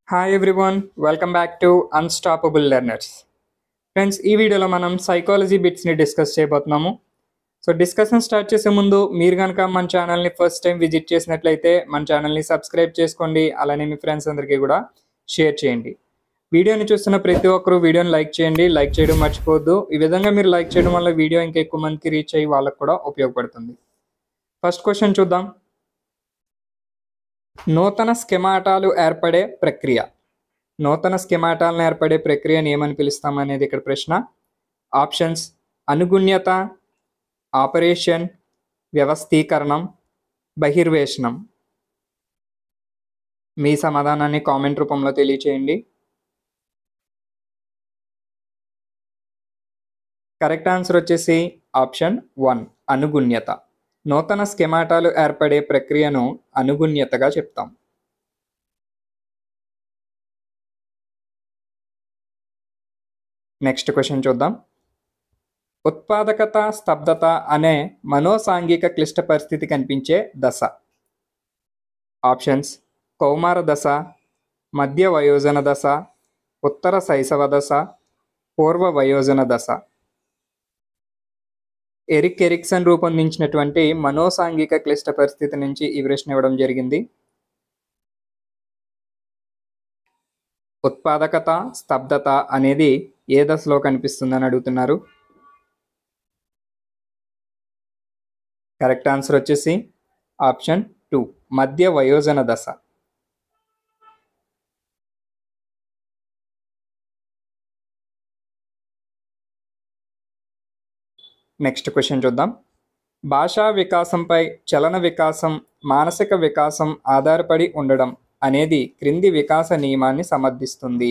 Hi everyone, welcome back to unstoppable learners. Friends, ఈ వీడియోలో మనం సైకాలజీ బిట్స్ని డిస్కస్ చేయబోతున్నాము. సో డిస్కషన్ స్టార్ట్ చేసే ముందు మీరు కనుక మన ఛానల్ని ఫస్ట్ టైం విజిట్ చేసినట్లయితే మన ఛానల్ని సబ్స్క్రైబ్ చేసుకోండి. అలానే మీ ఫ్రెండ్స్ అందరికీ కూడా షేర్ చేయండి. వీడియోని చూస్తున్న ప్రతి ఒక్కరూ వీడియోని లైక్ చేయండి. లైక్ చేయడం మర్చిపోవద్దు. ఈ విధంగా మీరు లైక్ చేయడం వల్ల వీడియో ఇంకా ఎక్కువ మందికి రీచ్ అయ్యి వాళ్ళకు కూడా ఉపయోగపడుతుంది. ఫస్ట్ క్వశ్చన్ చూద్దాం. నూతన స్కెమాటాలు ఏర్పడే ప్రక్రియ. నూతన స్కెమాటాలను ఏర్పడే ప్రక్రియను ఏమని పిలుస్తాం అనేది ఇక్కడ ప్రశ్న. Options: అనుగుణ్యత, operation, వ్యవస్థీకరణం, బహిర్వేషణం. మీ సమాధానాన్ని కామెంట్ రూపంలో తెలియచేయండి. కరెక్ట్ ఆన్సర్ వచ్చేసి ఆప్షన్ 1, అనుగుణ్యత. నూతన స్కెమాటాలు ఏర్పడే ప్రక్రియను అనుగుణ్యతగా చెప్తాం. నెక్స్ట్ క్వశ్చన్ చూద్దాం. ఉత్పాదకత, స్తబ్దత అనే మనోసాంఘిక క్లిష్ట పరిస్థితి కనిపించే దశ. ఆప్షన్స్: కౌమార దశ, మధ్య వయోజన దశ, ఉత్తర శైశవ దశ, పూర్వ వయోజన దశ. ఎరిక్ ఎరిక్సన్ రూపొందించినటువంటి మనోసాంఘిక క్లిష్ట పరిస్థితి నుంచి ఈ ప్రశ్న ఇవ్వడం జరిగింది. ఉత్పాదకత, స్తబ్దత అనేది ఏ దశలో కనిపిస్తుందని అడుగుతున్నారు. కరెక్ట్ ఆన్సర్ వచ్చేసి ఆప్షన్ 2, మధ్య వయోజన దశ. నెక్స్ట్ క్వశ్చన్ చూద్దాం. భాషా వికాసంపై చలన వికాసం, మానసిక వికాసం ఆధారపడి ఉండడం అనేది క్రింది వికాస నియమాన్ని సమర్థిస్తుంది.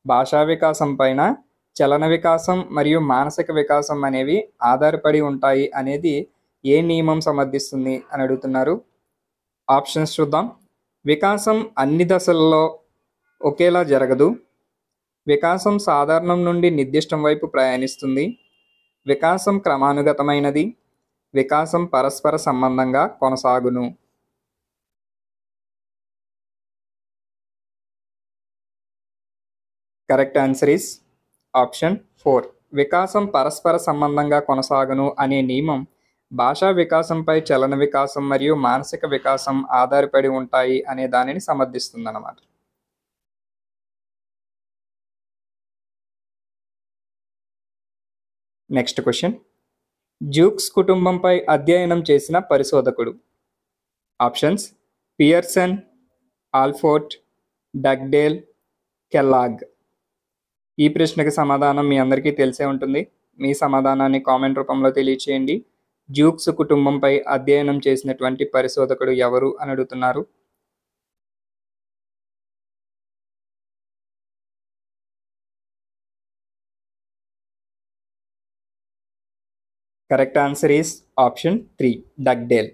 భాషా వికాసం పైన చలన వికాసం మరియు మానసిక వికాసం అనేవి ఆధారపడి ఉంటాయి అనేది ఏ నియమం సమర్థిస్తుంది అని అడుగుతున్నారు. ఆప్షన్స్ చూద్దాం. వికాసం అన్ని దశలలో ఒకేలా జరగదు. వికాసం సాధారణం నుండి నిర్దిష్టం వైపు ప్రయాణిస్తుంది. వికాసం క్రమానుగతమైనది. వికాసం పరస్పర సంబంధంగా కొనసాగును. కరెక్ట్ ఆన్సర్ ఈస్ ఆప్షన్ 4, వికాసం పరస్పర సంబంధంగా కొనసాగును అనే నియమం భాషా వికాసంపై చలన వికాసం మరియు మానసిక వికాసం ఆధారపడి ఉంటాయి అనే దానిని సమర్థిస్తుందన్నమాట. Next question. జ్యూక్స్ కుటుంబంపై అధ్యయనం చేసిన పరిశోధకుడు. Options: Pearson, Allport, Dugdale, Kellogg. ఈ ప్రశ్నకి సమాధానం మీ అందరికీ తెలిసే ఉంటుంది. మీ సమాధానాన్ని కామెంట్ రూపంలో తెలియచేయండి. జ్యూక్స్ కుటుంబంపై అధ్యయనం చేసినటువంటి పరిశోధకుడు ఎవరు అని అడుగుతున్నారు. Correct answer is option 3, Dugdale.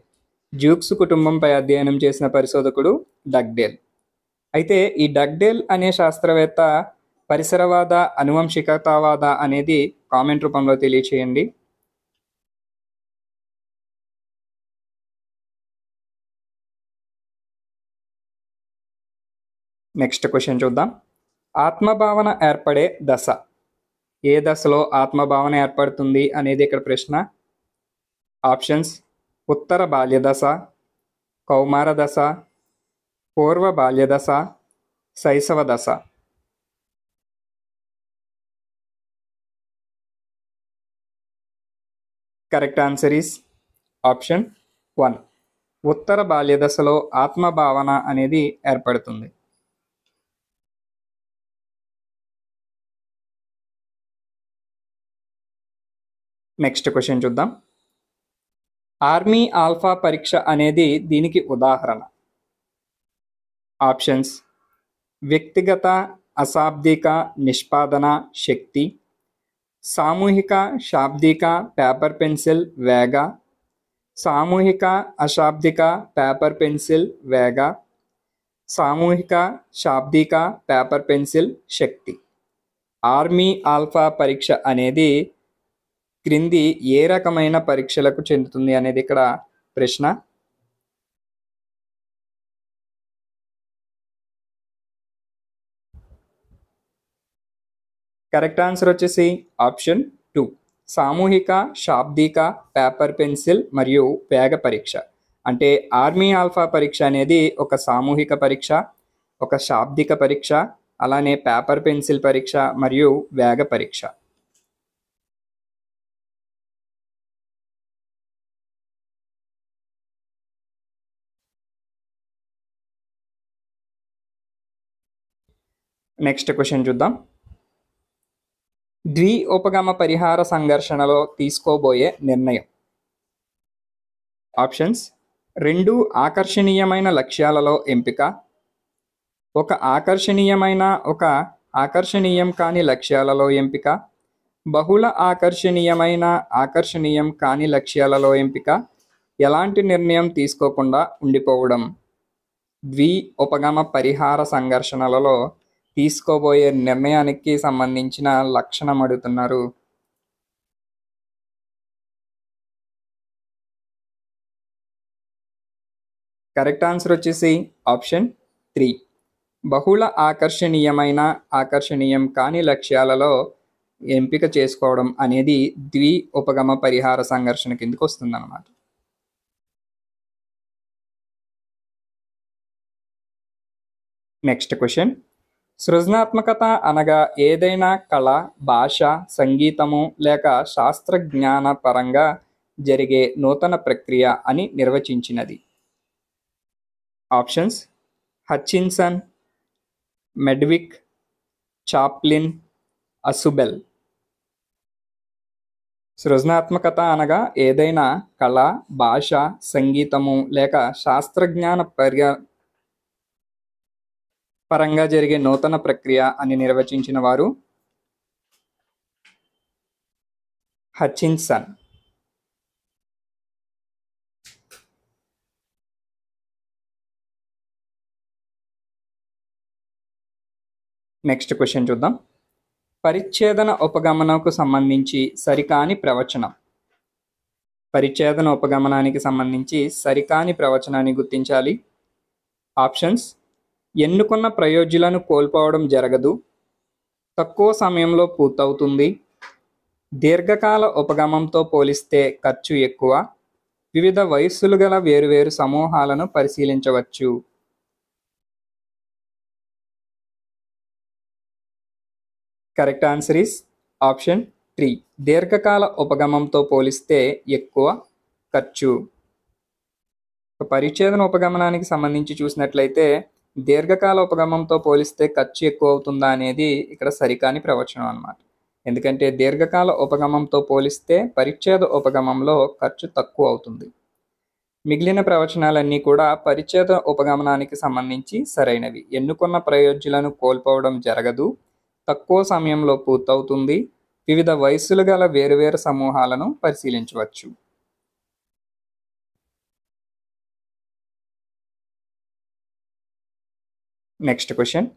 Jukes కుటుంబంపై అధ్యయనం చేసిన పరిశోధకుడు డగ్డేల్. అయితే ఈ డగ్డేల్ అనే శాస్త్రవేత్త పరిసరవాద, అనువంశికతావాద అనేది కామెంట్ రూపంలో తెలియచేయండి. నెక్స్ట్ క్వశ్చన్ చూద్దాం. ఆత్మభావన ఏర్పడే దశ. ఏ దశలో ఆత్మభావన ఏర్పడుతుంది అనేది ఇక్కడ ప్రశ్న. ఆప్షన్స్: ఉత్తర బాల్య దశ, కౌమార దశ, పూర్వ బాల్య దశ, శైశవ దశ. కరెక్ట్ ఆన్సర్ ఈస్ ఆప్షన్ 1, ఉత్తర బాల్య దశలో ఆత్మభావన అనేది ఏర్పడుతుంది. నెక్స్ట్ క్వశ్చన్ చూద్దాం. ఆర్మీ ఆల్ఫా పరీక్ష అనేది దీనికి ఉదాహరణ. ఆప్షన్స్: వ్యక్తిగత అశాబ్దిక నిష్పాదన శక్తి, సామూహిక శాబ్దిక పేపర్ పెన్సిల్ వేగ, సామూహిక అశాబ్దిక పేపర్ పెన్సిల్ వేగ, సామూహిక శాబ్దిక పేపర్ పెన్సిల్ శక్తి. ఆర్మీ ఆల్ఫా పరీక్ష అనేది క్రింది ఏ రకమైన పరీక్షలకు చెందుతుంది అనేది ఇక్కడ ప్రశ్న. కరెక్ట్ ఆన్సర్ వచ్చేసి ఆప్షన్ 2, సామూహిక శాబ్దిక పేపర్ పెన్సిల్ మరియు వేగ పరీక్ష. అంటే ఆర్మీ ఆల్ఫా పరీక్ష అనేది ఒక సామూహిక పరీక్ష, ఒక శాబ్దిక పరీక్ష, అలానే పేపర్ పెన్సిల్ పరీక్ష మరియు వేగ పరీక్ష. నెక్స్ట్ క్వశ్చన్ చూద్దాం. ద్వి ఉపగమ పరిహార సంఘర్షణలో తీసుకోబోయే నిర్ణయం. ఆప్షన్స్: 2 ఆకర్షణీయమైన లక్ష్యాలలో ఎంపిక, ఒక ఆకర్షణీయం కాని లక్ష్యాలలో ఎంపిక, బహుళ ఆకర్షణీయం కాని లక్ష్యాలలో ఎంపిక, ఎలాంటి నిర్ణయం తీసుకోకుండా ఉండిపోవడం. ద్వి ఉపగమ పరిహార సంఘర్షణలలో తీసుకోబోయే నిర్ణయానికి సంబంధించిన లక్షణం అడుగుతున్నారు. కరెక్ట్ ఆన్సర్ వచ్చేసి ఆప్షన్ 3, బహుళ ఆకర్షణీయం కాని లక్ష్యాలలో ఎంపిక చేసుకోవడం అనేది ద్వి ఉపగమ పరిహార సంఘర్షణ కిందకి వస్తుందన్నమాట. Next question. సృజనాత్మకత అనగా ఏదైనా కళ, భాష, సంగీతము లేక శాస్త్రజ్ఞాన పరంగా జరిగే నూతన ప్రక్రియ అని నిర్వచించినది. Options: Hutchinson, Mednick, Chaplin, Ausubel. సృజనాత్మకత అనగా ఏదైనా కళ, భాష, సంగీతము లేక శాస్త్రజ్ఞాన పరంగా జరిగే నూతన ప్రక్రియ అని నిర్వచించిన వారు హచిన్సన్. నెక్స్ట్ క్వశ్చన్ చూద్దాం. పరిచ్ఛేదన ఉపగమనకు సంబంధించి సరికాని ప్రవచనం. పరిచ్ఛేదన ఉపగమనానికి సంబంధించి సరికాని ప్రవచనాన్ని గుర్తించాలి. ఆప్షన్స్: ఎన్నుకున్న ప్రయోజ్యులను కోల్పోవడం జరగదు, తక్కువ సమయంలో పూర్తవుతుంది, దీర్ఘకాల ఉపగమంతో పోలిస్తే ఖర్చు ఎక్కువ, వివిధ వయస్సులు గల వేరువేరు సమూహాలను పరిశీలించవచ్చు. కరెక్ట్ ఆన్సర్ ఈస్ ఆప్షన్ 3, దీర్ఘకాల ఉపగమంతో పోలిస్తే ఎక్కువ ఖర్చు. పరిచ్ఛేదన ఉపగమనానికి సంబంధించి చూసినట్లయితే దీర్ఘకాల ఉపగమంతో పోలిస్తే ఖర్చు ఎక్కువ అవుతుందా అనేది ఇక్కడ సరికాని ప్రవచనం అన్నమాట. ఎందుకంటే దీర్ఘకాల ఉపగమంతో పోలిస్తే పరిచ్ఛేద ఉపగమంలో ఖర్చు తక్కువ అవుతుంది. మిగిలిన ప్రవచనాలన్నీ కూడా పరిచ్ఛేద ఉపగమనానికి సంబంధించి సరైనవి. ఎన్నుకున్న ప్రయోజ్యులను కోల్పోవడం జరగదు, తక్కువ సమయంలో పూర్తవుతుంది, వివిధ వయస్సులు గల వేరువేరు సమూహాలను పరిశీలించవచ్చు. Next question.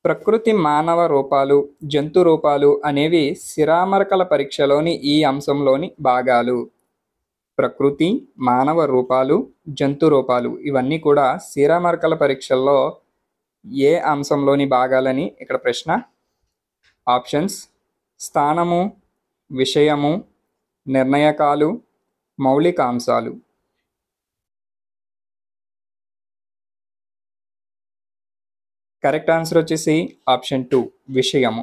ప్రకృతి మానవ రూపాలు, జంతు రూపాలు అనేవి శిరామరకల పరీక్షలోని ఈ అంశంలోని భాగాలు. ప్రకృతి, మానవ రూపాలు, జంతు రూపాలు ఇవన్నీ కూడా శిరామరకల పరీక్షల్లో ఏ అంశంలోని భాగాలని ఇక్కడ ప్రశ్న. ఆప్షన్స్: స్థానము, విషయము, నిర్ణయకాలు, మౌలికాంశాలు. కరెక్ట్ ఆన్సర్ వచ్చేసి ఆప్షన్ 2, విషయము.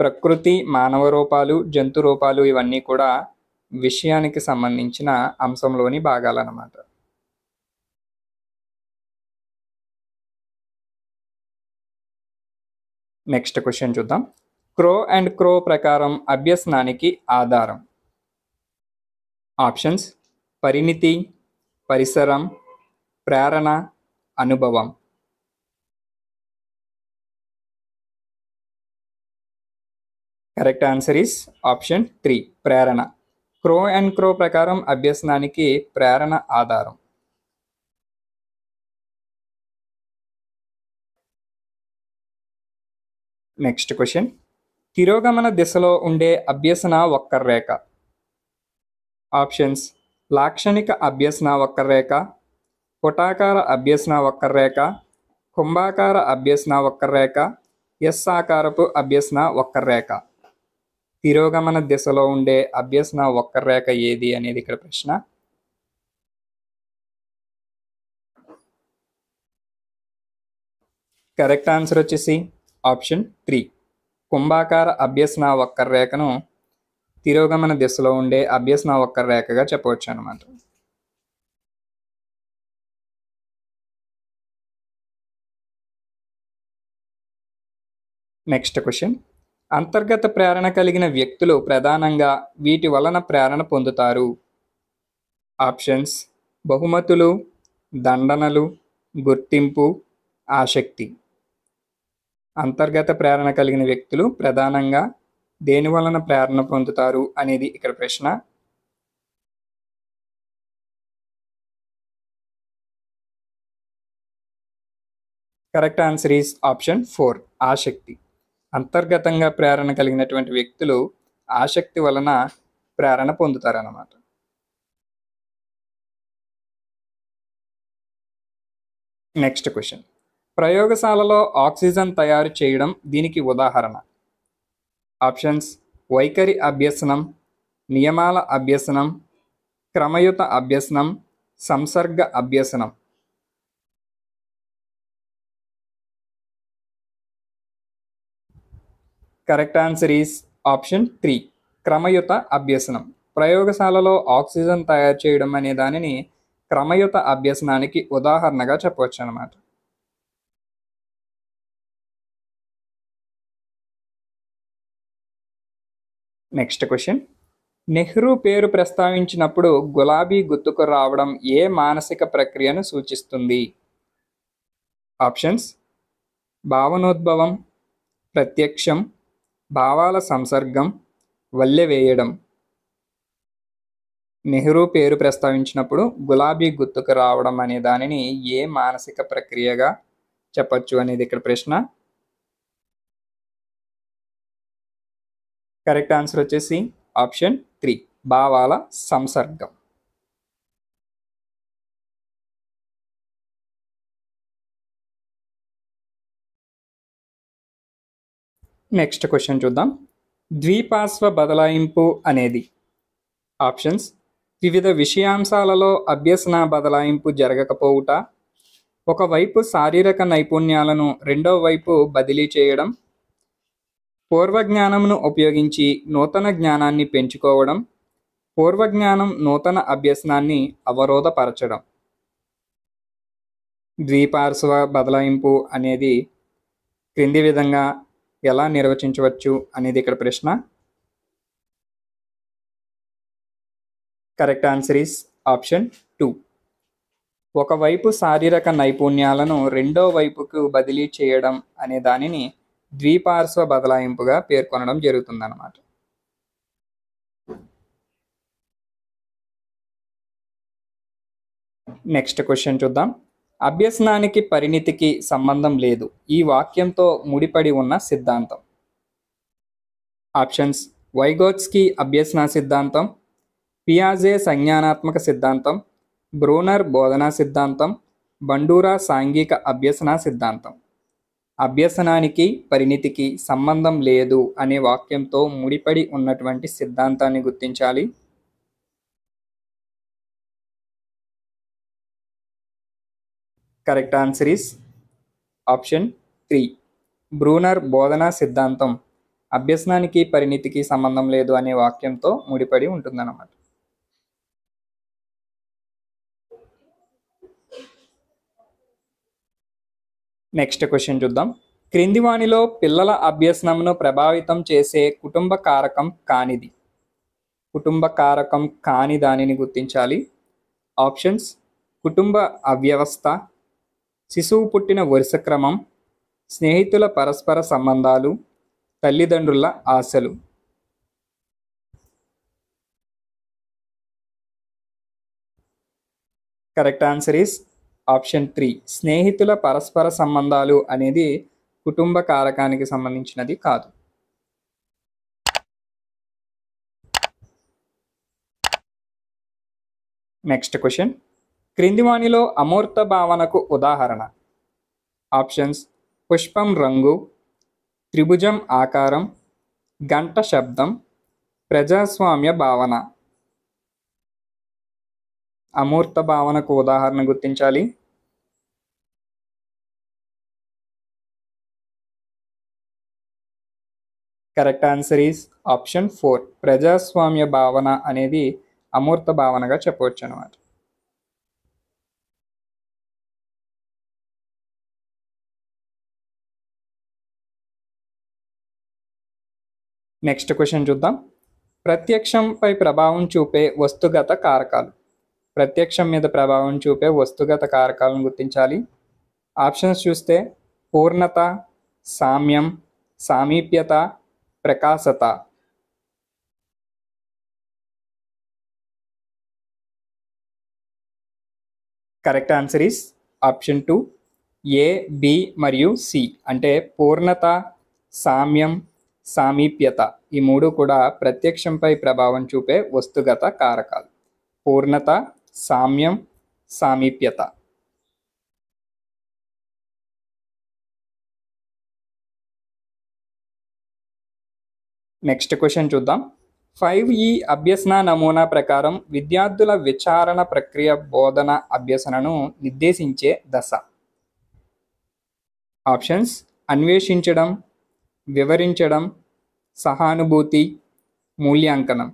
ప్రకృతి, మానవ రూపాలు, జంతు రూపాలు ఇవన్నీ కూడా విషయానికి సంబంధించిన అంశంలోని భాగాలన్నమాట. నెక్స్ట్ క్వశ్చన్ చూద్దాం. క్రో అండ్ క్రో ప్రకారం అభ్యసనానికి ఆధారం. ఆప్షన్స్: పరిణితి, పరిసరం, ప్రేరణ, అనుభవం. కరెక్ట్ ఆన్సర్ ఈస్ ఆప్షన్ 3, ప్రేరణ. క్రో అండ్ క్రో ప్రకారం అభ్యసనానికి ప్రేరణ ఆధారం. Next question. తిరోగమన దిశలో ఉండే అభ్యసన వక్రరేఖ. ఆప్షన్స్: లాక్షణిక అభ్యసన వక్రరేఖ, పుటాకార అభ్యసన వక్రరేఖ, కుంభాకార అభ్యసన వక్రరేఖ, ఎస్ ఆకారపు అభ్యసన వక్రరేఖ. తిరోగమన దిశలో ఉండే అభ్యసన వక్రరేఖ ఏది అనేది ఇక్కడ ప్రశ్న. కరెక్ట్ ఆన్సర్ వచ్చేసి ఆప్షన్ 3. కుంభాకార అభ్యసన వక్రరేఖను తిరోగమన దిశలో ఉండే అభ్యసన వక్రరేఖగా చెప్పవచ్చు అన్నమాట. Next question. అంతర్గత ప్రేరణ కలిగిన వ్యక్తులు ప్రధానంగా వీటి వలన ప్రేరణ పొందుతారు. ఆప్షన్స్: బహుమతులు, దండనలు, గుర్తింపు, ఆసక్తి. అంతర్గత ప్రేరణ కలిగిన వ్యక్తులు ప్రధానంగా దేని వలన ప్రేరణ పొందుతారు అనేది ఇక్కడ ప్రశ్న. కరెక్ట్ ఆన్సర్ ఈస్ ఆప్షన్ 4, ఆసక్తి. అంతర్గతంగా ప్రేరణ కలిగినటువంటి వ్యక్తులు ఆసక్తి వలన ప్రేరణ పొందుతారన్నమాట. Next question. ప్రయోగశాలలో ఆక్సిజన్ తయారు చేయడం దీనికి ఉదాహరణ. ఆప్షన్స్: వైఖరి అభ్యసనం, నియమాల అభ్యసనం, క్రమయుత అభ్యసనం, సంసర్గ అభ్యసనం. కరెక్ట్ ఆన్సర్ ఈస్ ఆప్షన్ 3, క్రమయుత అభ్యసనం. ప్రయోగశాలలో ఆక్సిజన్ తయారు చేయడం అనే దానిని క్రమయుత అభ్యసనానికి ఉదాహరణగా చెప్పవచ్చు అన్నమాట. Next question. నెహ్రూ పేరు ప్రస్తావించినప్పుడు గులాబీ గుర్తుకు రావడం ఏ మానసిక ప్రక్రియను సూచిస్తుంది? ఆప్షన్స్: భావనోద్భవం, ప్రత్యక్షం, భావాల సంసర్గం, వల్లె వేయడం. నెహ్రూ పేరు ప్రస్తావించినప్పుడు గులాబీ గుర్తుకు రావడం అనే దానిని ఏ మానసిక ప్రక్రియగా చెప్పచ్చు అనేది ఇక్కడ ప్రశ్న. కరెక్ట్ ఆన్సర్ వచ్చేసి ఆప్షన్ 3, భావాల సంసర్గం. నెక్స్ట్ క్వశ్చన్ చూద్దాం. ద్విపార్శ్వ బదలాయింపు అనేది. ఆప్షన్స్: వివిధ విషయాంశాలలో అభ్యసన బదలాయింపు జరగకపోవుట, ఒకవైపు శారీరక నైపుణ్యాలను రెండో వైపు బదిలీ చేయడం, పూర్వజ్ఞానంను ఉపయోగించి నూతన జ్ఞానాన్ని పెంచుకోవడం, పూర్వజ్ఞానం నూతన అభ్యసనాన్ని అవరోధపరచడం. ద్విపార్శ్వ బదలాయింపు అనేది క్రింది విధంగా ఎలా నిర్వచించవచ్చు అనేది ఇక్కడ ప్రశ్న. కరెక్ట్ ఆన్సర్ ఈస్ ఆప్షన్ 2, ఒకవైపు శారీరక నైపుణ్యాలను రెండో వైపుకు బదిలీ చేయడం అనే దానిని ద్విపార్శ్వ బదలాయింపుగా పేర్కొనడం జరుగుతుందన్నమాట. నెక్స్ట్ క్వశ్చన్ చూద్దాం. అభ్యసనానికి పరిణితికి సంబంధం లేదు, ఈ వాక్యంతో ముడిపడి ఉన్న సిద్ధాంతం. ఆప్షన్స్: వైగోట్స్కీ అభ్యసన సిద్ధాంతం, పియాజే సంజ్ఞానాత్మక సిద్ధాంతం, బ్రూనర్ బోధనా సిద్ధాంతం, బండూరా సాంఘిక అభ్యసన సిద్ధాంతం. అభ్యసనానికి పరిణితికి సంబంధం లేదు అనే వాక్యంతో ముడిపడి ఉన్నటువంటి సిద్ధాంతాన్ని గుర్తించాలి. Correct answer is option 3, Bruner బోధనా సిద్ధాంతం అభ్యసనానికి పరిణితికి సంబంధం లేదు అనే వాక్యంతో ముడిపడి ఉంటుందన్నమాట. నెక్స్ట్ క్వశ్చన్ చూద్దాం. క్రింది వానిలో పిల్లల అభ్యసనమును ప్రభావితం చేసే కుటుంబ కారకం కానిది. కుటుంబ కారకం కాని దానిని గుర్తించాలి. ఆప్షన్స్: కుటుంబ అవ్యవస్థ, శిశువు పుట్టిన వరుస క్రమం, స్నేహితుల పరస్పర సంబంధాలు, తల్లిదండ్రుల ఆశలు. కరెక్ట్ ఆన్సర్ ఈస్ ఆప్షన్ 3, స్నేహితుల పరస్పర సంబంధాలు అనేది కుటుంబ కారకానికి సంబంధించినది కాదు. Next question. క్రింది వానిలో అమూర్త భావనకు ఉదాహరణ. ఆప్షన్స్: పుష్పం రంగు, త్రిభుజం ఆకారం, గంట శబ్దం, ప్రజాస్వామ్య భావన. అమూర్త భావనకు ఉదాహరణ గుర్తించాలి. Correct answer is option 4. ప్రజాస్వామ్య భావన అనేది అమూర్త భావనగా చెప్పవచ్చు అన్నమాట. నెక్స్ట్ క్వశ్చన్ చూద్దాం. ప్రత్యక్షంపై ప్రభావం చూపే వస్తుగత కారకాలు. ప్రత్యక్షం మీద ప్రభావం చూపే వస్తుగత కారకాలను గుర్తించాలి. ఆప్షన్స్ చూస్తే పూర్ణత, సామ్యం, సామీప్యత, ప్రకాశత. Correct answer is option 2 A, B మరియు సి. అంటే పూర్ణత, సామ్యం, సామీప్యత ఈ మూడు కూడా ప్రత్యక్షంపై ప్రభావం చూపే వస్తుగత కారకాలు. పూర్ణత, సామ్యం, సామీప్యత. నెక్స్ట్ క్వశ్చన్ చూద్దాం. 5E అభ్యసన నమూనా ప్రకారం విద్యార్థుల విచారణ ప్రక్రియ బోధన అభ్యసనను నిర్దేశించే దశ. ఆప్షన్స్ అన్వేషించడం, వివరించడం, సహానుభూతి, మూల్యాంకనం.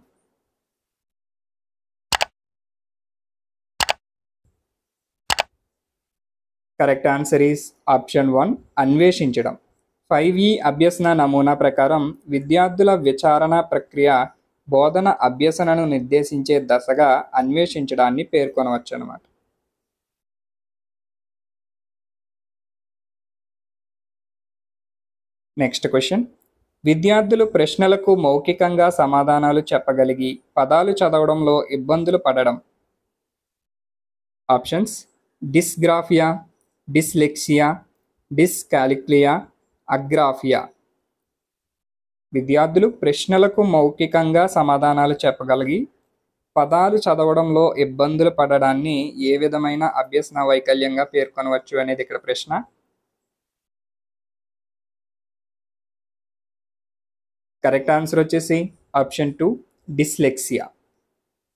కరెక్ట్ ఆన్సర్ ఈస్ ఆప్షన్ 1 అన్వేషించడం. 5E అభ్యసన నమూనా ప్రకారం విద్యార్థుల విచారణ ప్రక్రియ బోధన అభ్యసనను నిర్దేశించే దశగా అన్వేషించడాన్ని పేర్కొనవచ్చు అన్నమాట. Next question. విద్యార్థులు ప్రశ్నలకు మౌఖికంగా సమాధానాలు చెప్పగలిగి పదాలు చదవడంలో ఇబ్బందులు పడడం. Options dysgraphia, dyslexia, dyscalculia, agraphia. విద్యార్థులు ప్రశ్నలకు మౌఖికంగా సమాధానాలు చెప్పగలిగి పదాలు చదవడంలో ఇబ్బందులు పడడాన్ని ఏ విధమైన అభ్యసన వైకల్యంగా పేర్కొనవచ్చు అనేది ఇక్కడ ప్రశ్న. కరెక్ట్ ఆన్సర్ వచ్చేసి ఆప్షన్ 2 డిస్లెక్సియా.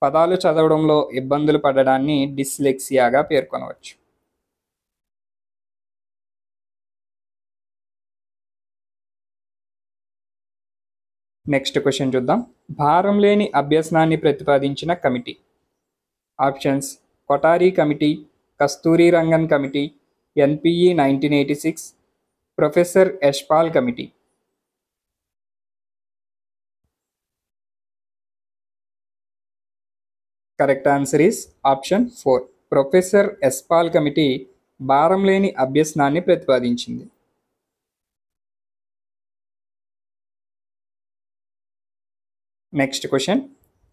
పదాలు చదవడంలో ఇబ్బందులు పడడాన్ని డిస్లెక్సియాగా పేర్కొనవచ్చు. నెక్స్ట్ క్వశ్చన్ చూద్దాం. భారం లేని అభ్యసనాన్ని ప్రతిపాదించిన కమిటీ. Options Kothari committee, Kasturi Rangan committee, NPE 1986, professor Yashpal committee. Correct answer is option 4 professor Yashpal committee భారం లేని అభ్యసనాన్ని ప్రతిపాదించింది. Next question.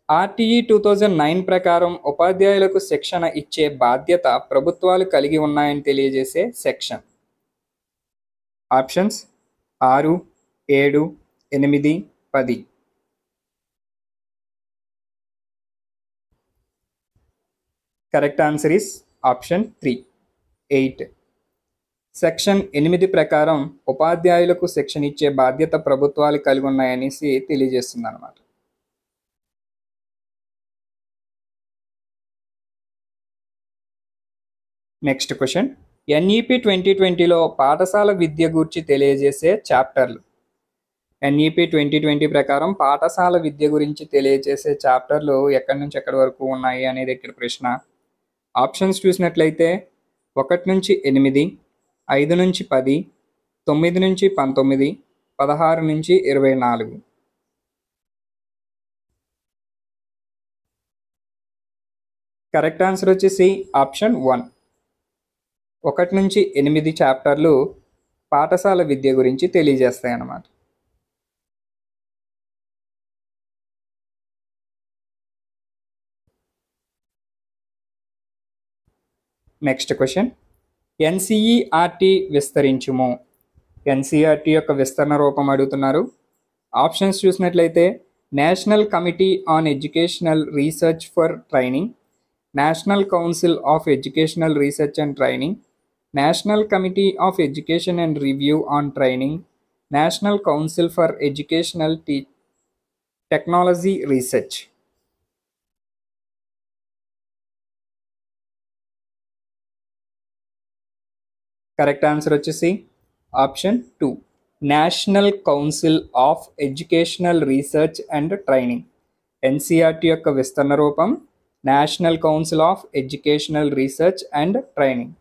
ఆర్టీఈ 2009 ప్రకారం ఉపాధ్యాయులకు శిక్షణ ఇచ్చే బాధ్యత ప్రభుత్వాలు కలిగి ఉన్నాయని తెలియజేసే section. Options 6, 7, 8, 10. Correct answer is option 3 8. Section 8 ప్రకారం ఉపాధ్యాయులకు శిక్షణ ఇచ్చే బాధ్యత ప్రభుత్వాలు కలిగి ఉన్నాయనేసి తెలియజేస్తుంది అన్నమాట. Next question. ఎన్ఈపి 2020లో పాఠశాల విద్య గురించి తెలియజేసే చాప్టర్లు. ఎన్ఈపి 2020 ప్రకారం పాఠశాల విద్య గురించి తెలియజేసే చాప్టర్లు ఎక్కడి నుంచి ఎక్కడి వరకు ఉన్నాయి అనేది ఇక్కడ ప్రశ్న. ఆప్షన్స్ చూసినట్లయితే 1 నుంచి 8, 5 నుంచి 10, 9 నుంచి 19, 16 నుంచి 24. కరెక్ట్ ఆన్సర్ వచ్చేసి ఆప్షన్ 1 1 నుంచి 8 చాప్టర్లు పాఠశాల విద్య గురించి తెలియజేస్తాయి అన్నమాట. Next question. ఎన్సీఈఆర్టీ విస్తరించుము. ఎన్సీఈఆర్టీ యొక్క విస్తరణ రూపం అడుగుతున్నారు. ఆప్షన్స్ చూసినట్లయితే National Committee on Educational Research for Training, National Council of Educational Research and Training, National Committee of Education and Review on Training, National Council for Educational Technology Research. Correct answer వచ్చేసి option 2, National Council of Educational Research and Training. NCERT యొక్క విస్తరణ రూపం National Council of Educational Research and Training.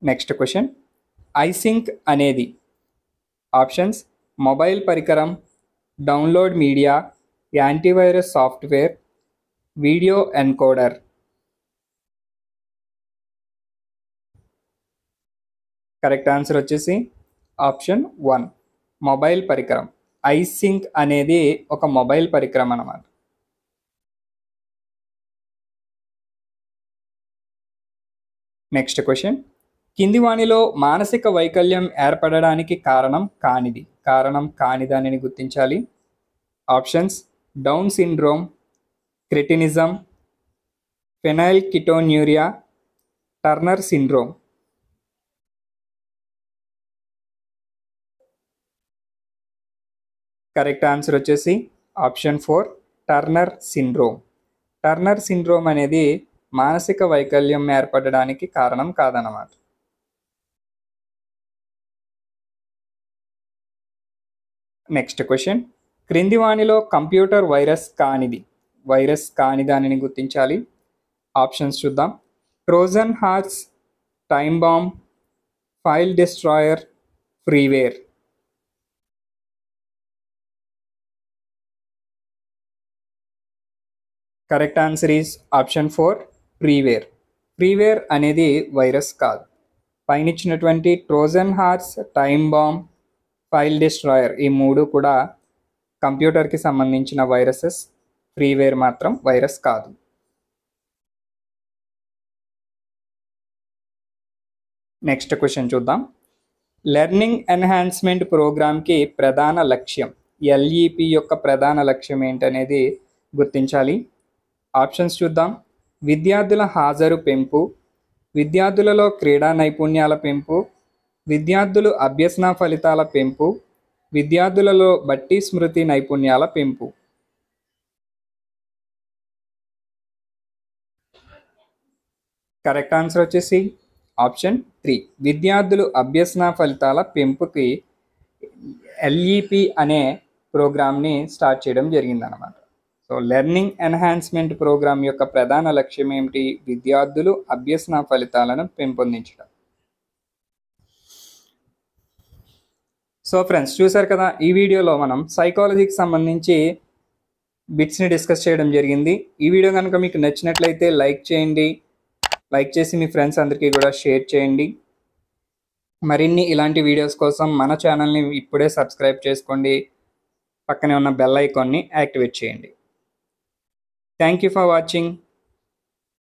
Next question, Eysenck అనేది options mobile పరికరం, download media, antivirus software, video encoder. Correct answer వచ్చేసి option 1, mobile పరికరం. ఐసింక్ అనేది ఒక mobile పరికరం అన్నమాట. నెక్స్ట్ క్వశ్చన్, కింది వానిలో మానసిక వైకల్యం ఏర్పడడానికి కారణం కానిదానిని గుర్తించాలి. Options Down syndrome, cretinism, phenylketonuria, Turner syndrome. Correct answer వచ్చేసి option 4, Turner syndrome. Turner syndrome అనేది మానసిక వైకల్యం ఏర్పడడానికి కారణం కాదన్నమాట. నెక్స్ట్ క్వశ్చన్, క్రింది వానిలో కంప్యూటర్ వైరస్ కాని దానిని గుర్తించాలి. ఆప్షన్స్ చూద్దాం. Trojan horse, time bomb, file destroyer, freeware. Correct answer is option 4, freeware. Freeware అనేది వైరస్ కాదు. పైన ఇచ్చినటువంటి Trojan horse, time bomb, file destroyer ఈ 3 కూడా కంప్యూటర్కి సంబంధించిన వైరసెస్. ఫ్రీవేర్ మాత్రం వైరస్ కాదు. నెక్స్ట్ క్వశ్చన్ చూద్దాం. లెర్నింగ్ ఎన్హాన్స్మెంట్ ప్రోగ్రామ్కి ప్రధాన లక్ష్యం, ఎల్ఈపి యొక్క ప్రధాన లక్ష్యం ఏంటనేది గుర్తించాలి. ఆప్షన్స్ చూద్దాం. విద్యార్థుల హాజరు పెంపు, విద్యార్థులలో క్రీడా నైపుణ్యాల పెంపు, విద్యార్థులు అభ్యసన ఫలితాల పెంపు, విద్యార్థులలో బట్టి స్మృతి నైపుణ్యాల పెంపు. కరెక్ట్ ఆన్సర్ వచ్చేసి ఆప్షన్ 3, విద్యార్థులు అభ్యసన ఫలితాల పెంపుకి ఎల్ఈపి అనే ప్రోగ్రామ్ని స్టార్ట్ చేయడం జరిగిందనమాట. సో లెర్నింగ్ ఎన్హాన్స్మెంట్ ప్రోగ్రామ్ యొక్క ప్రధాన లక్ష్యం ఏమిటి? విద్యార్థులు అభ్యసన ఫలితాలను పెంపొందించడం. సో ఫ్రెండ్స్, చూసారు కదా, ఈ వీడియోలో మనం సైకాలజీకి సంబంధించి బిట్స్ని డిస్కస్ చేయడం జరిగింది. ఈ వీడియో కనుక మీకు నచ్చినట్లయితే లైక్ చేయండి. లైక్ చేసి మీ ఫ్రెండ్స్ అందరికీ కూడా షేర్ చేయండి. మరిన్ని ఇలాంటి వీడియోస్ కోసం మన ఛానల్ని ఇప్పుడే సబ్స్క్రైబ్ చేసుకోండి. పక్కనే ఉన్న బెల్ ఐకాన్ని యాక్టివేట్ చేయండి. Thank you for watching.